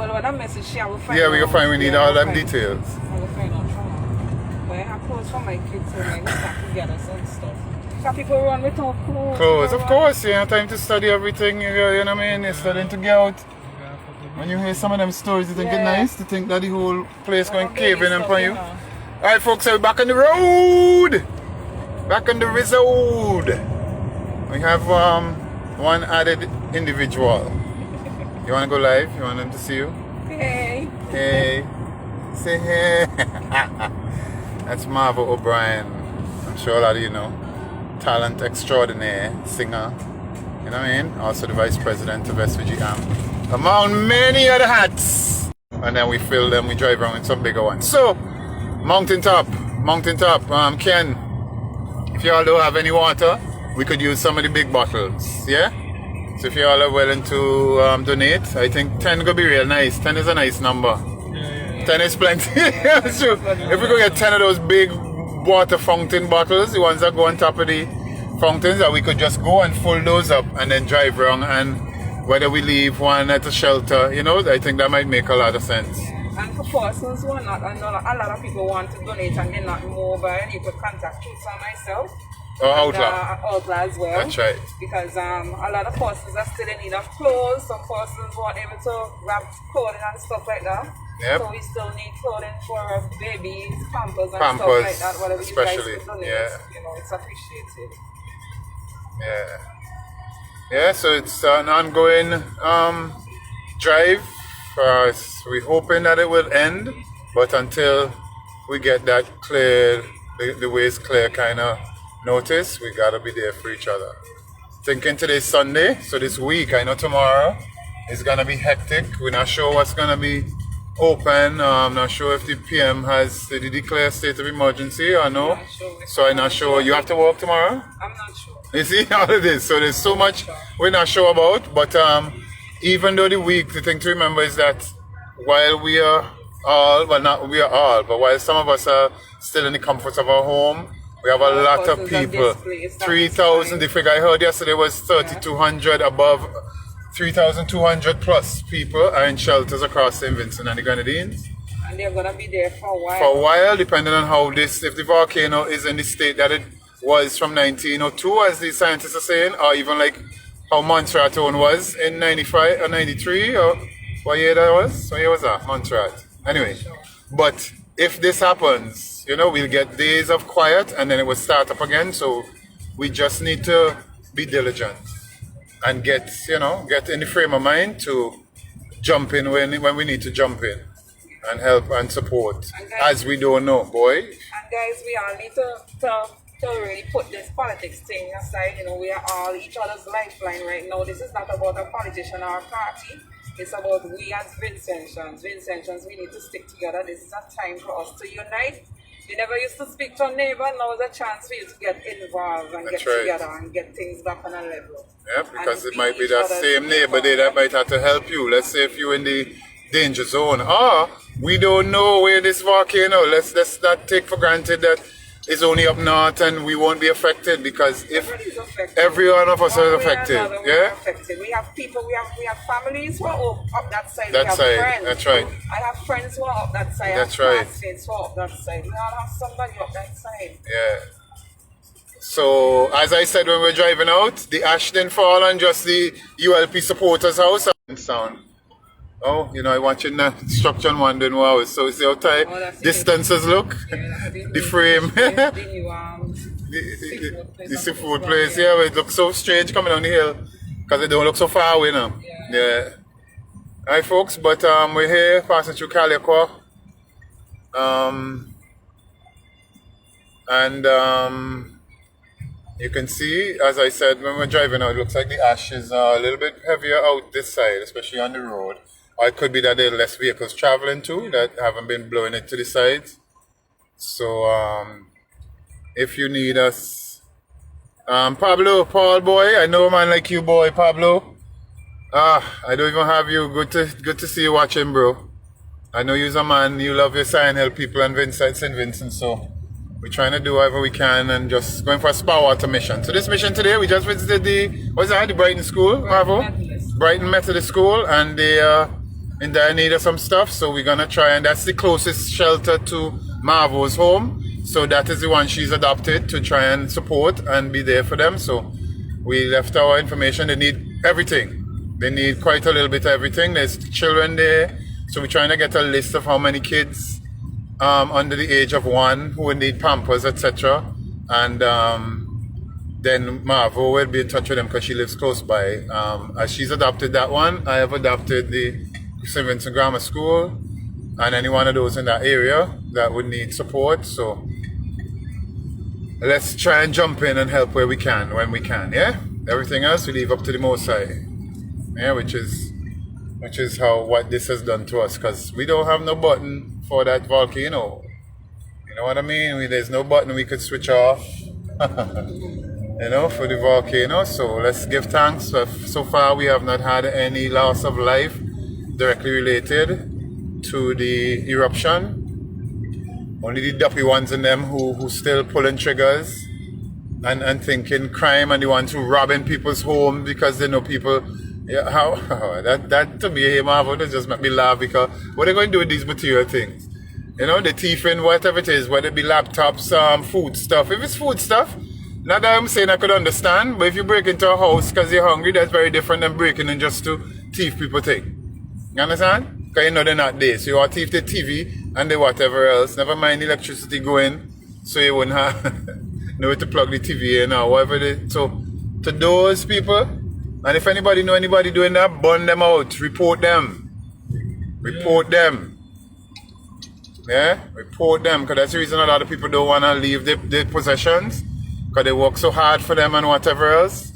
Well, when I message she, I will find Yeah, out. we can find, we need all them details. I will find out from her. But I have clothes for my kids, so I start together and stuff. Some people run without clothes. Clothes, of course, you have time to study everything, you know what I mean? You're studying to get out. When you hear some of them stories, you think it's nice to think that the whole place going cave in upon you. Alright folks, so we're back on the road! Back on the road! We have one added individual. You want to go live? You want them to see you? Hey! Hey! Say hey! That's Marva O'Brien. I'm sure a lot of you know. Talent extraordinaire, singer. You know what I mean? Also the vice president of SVGM. Among many other hats. And then we fill them, we drive around in some bigger ones. So, mountaintop. Ken, if you all don't have any water, we could use some of the big bottles. Yeah? So if you all are willing to donate, I think 10 could be real nice. 10 is a nice number. 10 is plenty. That's true. If we could get 10 of those big water fountain bottles, the ones that go on top of the fountains, that we could just go and fill those up and then drive around, and whether we leave one at a shelter, you know, I think that might make a lot of sense. And for persons who are not, I know a lot of people want to donate and they're not mobile, you could contact Tusa myself. Outlaw. Outlaw as well. That's right. Because a lot of persons are still in need of clothes. Some persons weren't able to grab clothing and stuff like that. Yep. So we still need clothing for babies, pampers and stuff like that. Whatever especially. You guys could donate, you know, it's appreciated. Yeah. Yeah, so it's an ongoing drive. We're hoping that it will end, but until we get that clear, the ways clear kind of notice, we gotta be there for each other. Thinking today's Sunday, so this week, I know tomorrow is gonna be hectic. We're not sure what's gonna be open. I'm not sure if the PM did he declare state of emergency or no. So I'm not sure. You have to work tomorrow? I'm not sure. You see all of this. So there's so much we're not sure about. But even though the thing to remember is that while we are all, well not we are all, but while some of us are still in the comforts of our home, we have a lot of people. 3,000, the figure I heard yesterday was 3,200 above. 3,200 plus people are in shelters across St. Vincent and the Grenadines. And they're going to be there for a while. For a while, depending on how if the volcano is in the state that it was from 1902, as the scientists are saying, or even like how Montserrat own was in 95 or 93, or what year that was? What year was that? Montserrat. Anyway, but if this happens, you know, we'll get days of quiet and then it will start up again. So we just need to be diligent and get in the frame of mind to jump in when we need to jump in and help and support, and guys, as we don't know, boy. And guys, we all need to really put this politics thing aside. You know, we are all each other's lifeline right now. This is not about a politician or a party. It's about we as Vincentians. Vincentians, we need to stick together. This is a time for us to unite. You never used to speak to a neighbor. Now is a chance for you to get involved and get together and get things back on a level. Yeah, because it might be that same neighbor there that might have to help you. Let's say if you're in the danger zone. We don't know where this volcano. Let's not take for granted that it's only up north and we won't be affected, because if every one of us is affected, we have people, we have families who are up that side. That we have side, friends. that's right. I have friends who are up that side. That's I have right. classmates who are up that side. We all have somebody up that side. Yeah. So as I said when we were driving out, the ash didn't fall on just the ULP supporters' house. Sound. Oh, you know, I want you to structure and wondering wow. So see how tight distances look? The frame. The seafood place, yeah, it looks so strange coming down the hill because it don't look so far away now. Yeah. Alright folks, but we're here passing through Calico. You can see, as I said, when we're driving out, it looks like the ash is a little bit heavier out this side, especially on the road. Or it could be that there are less vehicles traveling too that haven't been blowing it to the sides. So if you need us, Paul boy, I know a man like you boy, Pablo. I don't even have you. Good to see you watching, bro. I know you're a man, you love your sign, help people in St. Vincent, so we're trying to do whatever we can and just going for a spa water mission. So this mission today, we just visited the Brighton School, Marvo? Brighton Methodist School, and they in dire need of some stuff. So we're gonna try, and that's the closest shelter to Marvo's home. So that is the one she's adopted to try and support and be there for them. So we left our information. They need everything. They need quite a little bit of everything. There's children there. So we're trying to get a list of how many kids under the age of 1 who will need Pampers, etc. And then Marvo will be in touch with them because she lives close by. As she's adopted that one, I have adopted the St. Vincent Grammar School and any one of those in that area that would need support. So let's try and jump in and help where we can, when we can, yeah? Everything else we leave up to the Most High. Yeah, which is what this has done to us, because we don't have no button for that volcano. You know what I mean? There's no button we could switch off. You know, for the volcano. So let's give thanks. So far we have not had any loss of life directly related to the eruption. Only the duppy ones in them who still pulling triggers and thinking crime, and the ones who robbing people's home because they know people. Yeah, how that to me, Marvel, that just make me laugh, because what are they going to do with these material things? You know, the thieving, whatever it is, whether it be laptops, food stuff. If it's food stuff, not that I'm saying I could understand, but if you break into a house because you're hungry, that's very different than breaking in just to thief people things. You understand? Because you know they're not there. So you want to thief the TV and the whatever else. Never mind electricity going, so you wouldn't have nowhere to plug the TV in or whatever. So to those people, and if anybody know anybody doing that, burn them out. Report them. Report them. Yeah? Report them. Because that's the reason a lot of people don't want to leave their possessions. Because they work so hard for them and whatever else.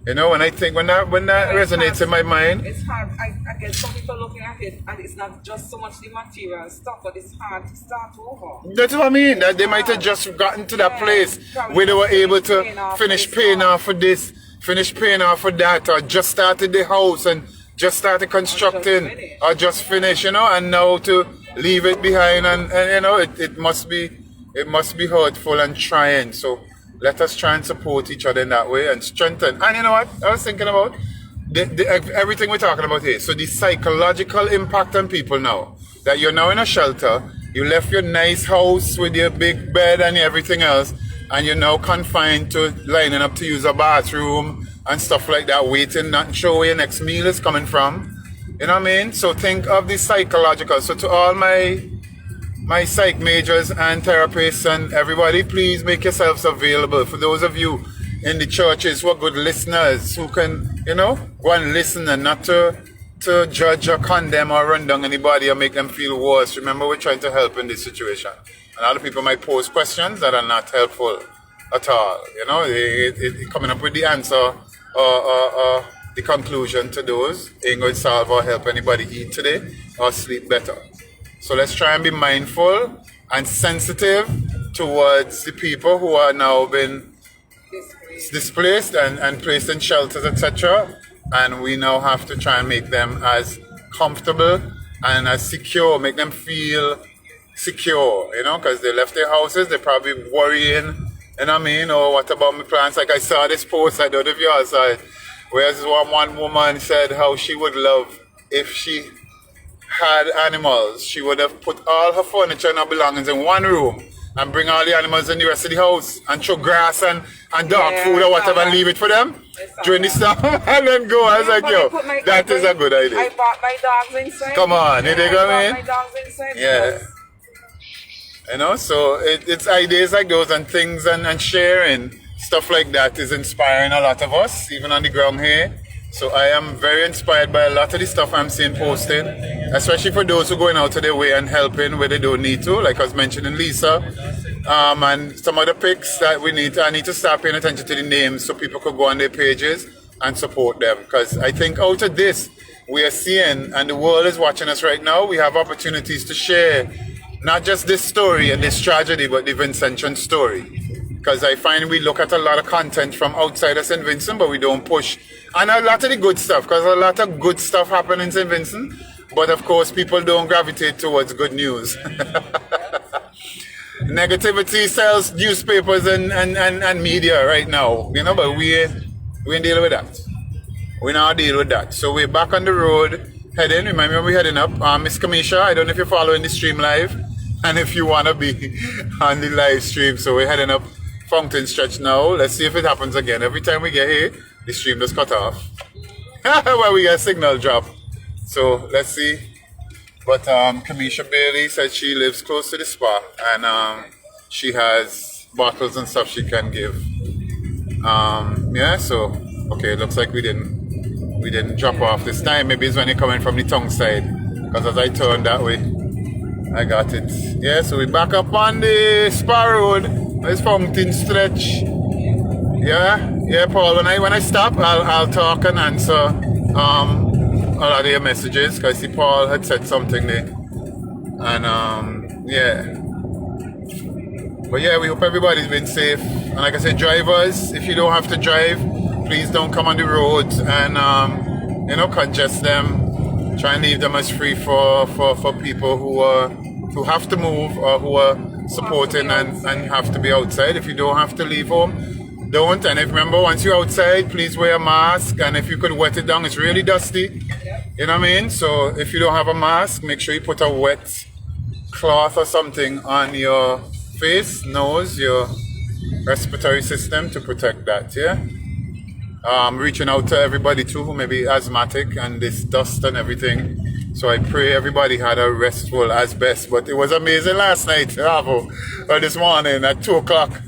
You know, when I think, when that resonates in my mind. It's hard. I get some people looking at it, and it's not just so much the material stuff, but it's hard to start over. That's what I mean. That they might have just gotten to that place where they were able to finish paying off for this, finish paying off for that, or just started the house and just started constructing, or just finish, you know, and now to leave it behind, and you know, it must be hurtful and trying. So let us try and support each other in that way and strengthen. And you know what? I was thinking about everything we're talking about here. So the psychological impact on people now, that you're now in a shelter, you left your nice house with your big bed and everything else, and you're now confined to lining up to use a bathroom and stuff like that, waiting, not sure where your next meal is coming from. You know what I mean? So think of the psychological. So to all my psych majors and therapists and everybody, please make yourselves available. For those of you in the churches who are good listeners, who can, you know, go and listen and not to judge or condemn or run down anybody or make them feel worse. Remember, we're trying to help in this situation. A lot of people might pose questions that are not helpful at all. You know, coming up with the answer or the conclusion to those ain't going to solve or help anybody eat today or sleep better. So let's try and be mindful and sensitive towards the people who are now been displaced and placed in shelters, etc. And we now have to try and make them as comfortable and as secure, make them feel secure, you know, because they left their houses, they're probably worrying, you know what I mean, or what about my plans? Like I saw this post, I don't know if you all saw it, where one woman said how she would love if she had animals, she would have put all her furniture and her belongings in one room and bring all the animals in the rest of the house and throw grass and dog food or whatever and leave it for them during the summer and then go. I was like, yo, that is a good idea. I bought my dogs inside. Come on, you dig what I mean? My dogs inside. Yeah. You know, so it's ideas like those and things and sharing stuff like that is inspiring a lot of us, even on the ground here. So I am very inspired by a lot of the stuff I'm seeing posted, especially for those who are going out of their way and helping where they don't need to, like I was mentioning Lisa, and some other pics that I need to start paying attention to the names so people could go on their pages and support them. Because I think out of this, we are seeing, and the world is watching us right now, we have opportunities to share not just this story and this tragedy, but the Vincentian story. Because I find we look at a lot of content from outside of St. Vincent, but we don't push. And a lot of the good stuff, because a lot of good stuff happen in St. Vincent. But of course, people don't gravitate towards good news. Negativity sells newspapers and media right now, you know, but we ain't dealing with that. We now deal with that. So we're back on the road. heading. Remember, we're heading up. Miss Kamisha, I don't know if you're following the stream live and if you want to be on the live stream. So we're heading up Fountain Stretch now. Let's see if it happens again. Every time we get here, the stream just cut off. Well, we get a signal drop. So let's see. But Kamisha Bailey said she lives close to the spa and she has bottles and stuff she can give. Yeah, so okay, it looks like we didn't drop off this time. Maybe it's when you're coming from the tongue side. Because as I turned that way, I got it. Yeah, so we're back up on the spa road. It's Fountain Stretch. Yeah, Paul. When I stop, I'll talk and answer a lot of your messages. Cause I see Paul had said something there, and yeah. But yeah, we hope everybody's been safe. And like I said, drivers, if you don't have to drive, please don't come on the roads and congest them. Try and leave them as free for people who have to move or who are supporting and have to be outside. If you don't have to leave home, don't. And if remember, once you're outside, please wear a mask. And if you could wet it down, it's really dusty. You know what I mean? So if you don't have a mask, make sure you put a wet cloth or something on your face, nose, your respiratory system to protect that. Yeah. Reaching out to everybody too who may be asthmatic and this dust and everything. So I pray everybody had a restful as best. But it was amazing last night, Avo, or this morning at 2 o'clock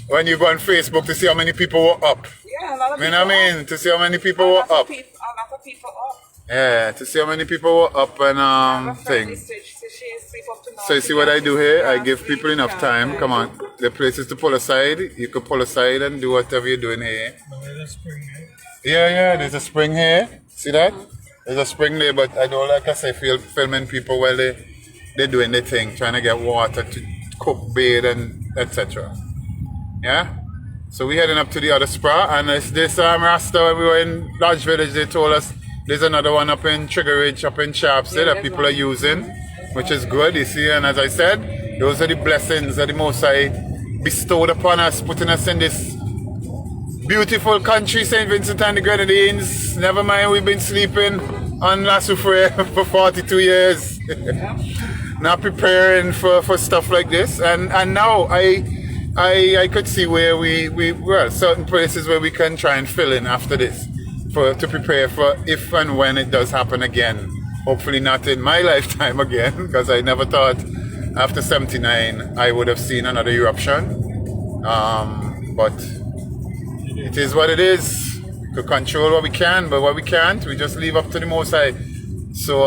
when you go on Facebook to see how many people were up. Yeah, a lot of people. You know what I mean? To see how many people were up. A lot of people up. Yeah, to see how many people were up and thing. So you see what I do here? I give people enough time. Come on, the places to pull aside. You can pull aside and do whatever you're doing here. Yeah, there's a spring here. See that? There's a spring there, but I don't like I say filming people while they're doing their thing, trying to get water to cook, bathe, and etc. Yeah. So we heading up to the other spa, and it's this Rasta when we were in Lodge Village. They told us there's another one up in Trigger Ridge, up in Sharpside that people are using, which is good, you see. And as I said, those are the blessings that the Most High bestowed upon us, putting us in this beautiful country, St. Vincent and the Grenadines. Never mind, we've been sleeping on La Soufrière for 42 years. Not preparing for stuff like this. And now I could see where well, certain places where we can try and fill in after this to prepare for if and when it does happen again. Hopefully not in my lifetime again, because I never thought after 79 I would have seen another eruption. But it is what it is. We could control what we can, but what we can't, we just leave up to the Most High. So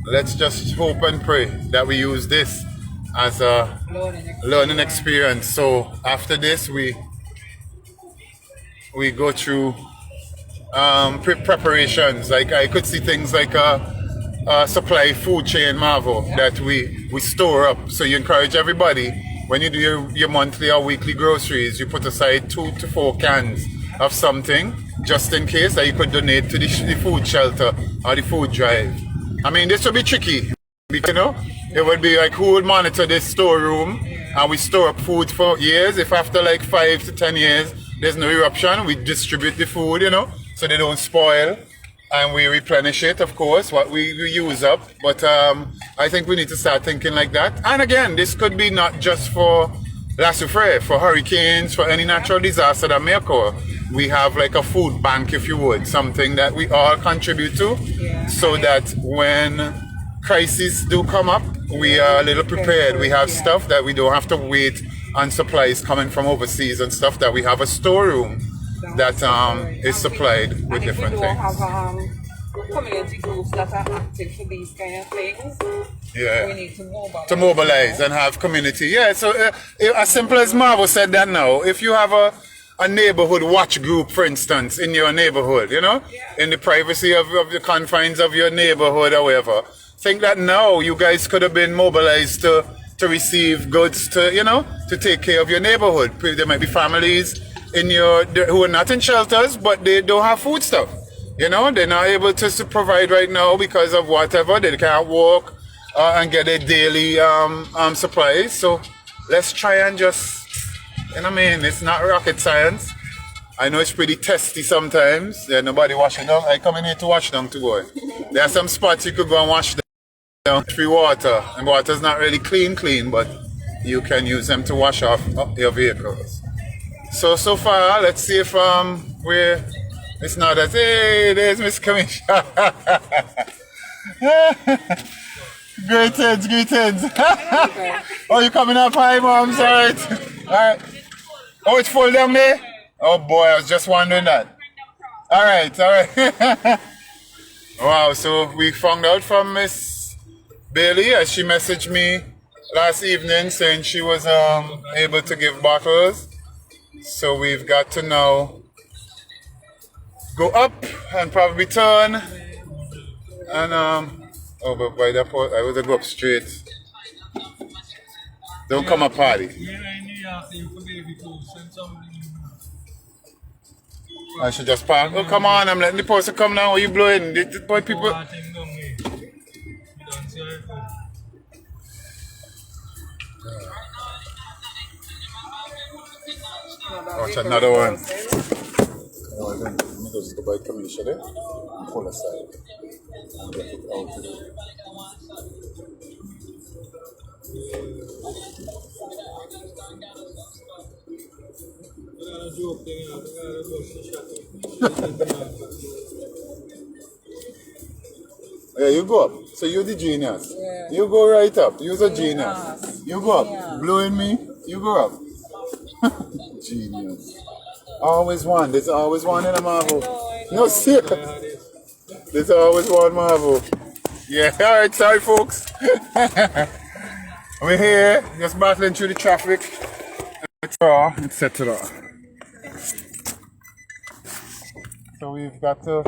let's just hope and pray that we use this as a learning experience. So after this, we go through preparations. Like I could see things like a supply food chain, Marvel, that we store up. So you encourage everybody, when you do your monthly or weekly groceries, you put aside 2 to 4 cans of something just in case that you could donate to the food shelter or the food drive. I mean, this would be tricky, you know. It would be like, who would monitor this storeroom and we store up food for years? If after like 5 to 10 years there's no eruption, we distribute the food, you know, so they don't spoil, and we replenish it, of course, what we use up. But I think we need to start thinking like that. And again, this could be not just for La Soufrière, for hurricanes, for any natural disaster that may occur. We have like a food bank, if you would, something that we all contribute to, so that when crises do come up, we are a little prepared. We have stuff that we don't have to wait on supplies coming from overseas and stuff, that we have a storeroom that is supplied with different things. Have community groups that are active for these kind of things. We need to mobilize and have community. Yeah, so as simple as Marvo said that now, if you have a neighborhood watch group, for instance, in your neighborhood, you know, in the privacy of the confines of your neighborhood or whatever, think that now you guys could have been mobilized to receive goods to take care of your neighborhood. There might be families who are not in shelters, but they don't have food stuff. You know, they're not able to provide right now because of whatever. They can't walk and get their daily supplies. So let's try and just, you know what I mean? It's not rocket science. I know it's pretty testy sometimes. Yeah, nobody washing down. I come in here to wash down to boy. There are some spots you could go and wash down free water. And water's not really clean, but you can use them to wash off your vehicles. So far, let's see if we're it's not as hey, there's Miss Commissioner. Greetings. Oh, you coming up high, Moms? Alright. Oh, it's full down there? Oh boy, I was just wondering that. Alright. Wow, so we found out from Miss Bailey as she messaged me last evening saying she was able to give bottles. So we've got to now go up and probably turn and oh, but by that point I would go up straight. Don't come a party. I should just park. Oh, come on, I'm letting the person come now. Are you blowing? The boy people. Watch another one. Oh, then let me just go by Kamisha there and pull aside and get it out of there. Yeah, you go up. So you're the genius. Yeah. You go right up. You're a genius. You go up. Yeah. Blowing me. You go up. Genius. Always one. There's always one in a Marvel. No, serious. There's always one Marvel. Yeah, alright, sorry folks. We're here, just battling through the traffic, etc. So we've got to...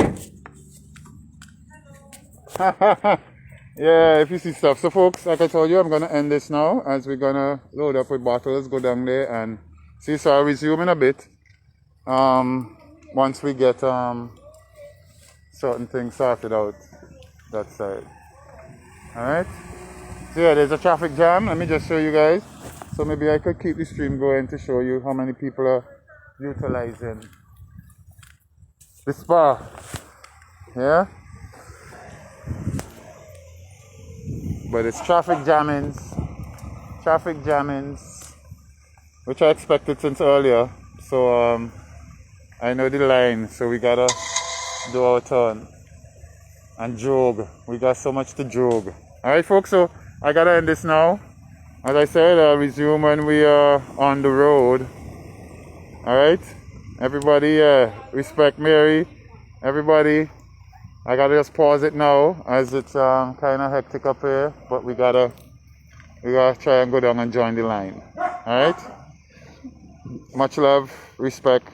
yeah, if you see stuff. So folks, like I told you, I'm going to end this now as we're going to load up with bottles, go down there and see. So I'll resume in a bit. Once we get certain things sorted out that side. Alright? So yeah, there's a traffic jam. Let me just show you guys. So maybe I could keep the stream going to show you how many people are utilizing the spa. Yeah? But it's traffic jammings, which I expected since earlier. So I know the line, so we gotta do our turn and jog. We got so much to jog. Alright folks, so I gotta end this now. As I said, I'll resume when we are on the road. Alright? Everybody, respect Mary. Everybody, I gotta just pause it now as it's kind of hectic up here, but we gotta try and go down and join the line. Alright? Much love, respect.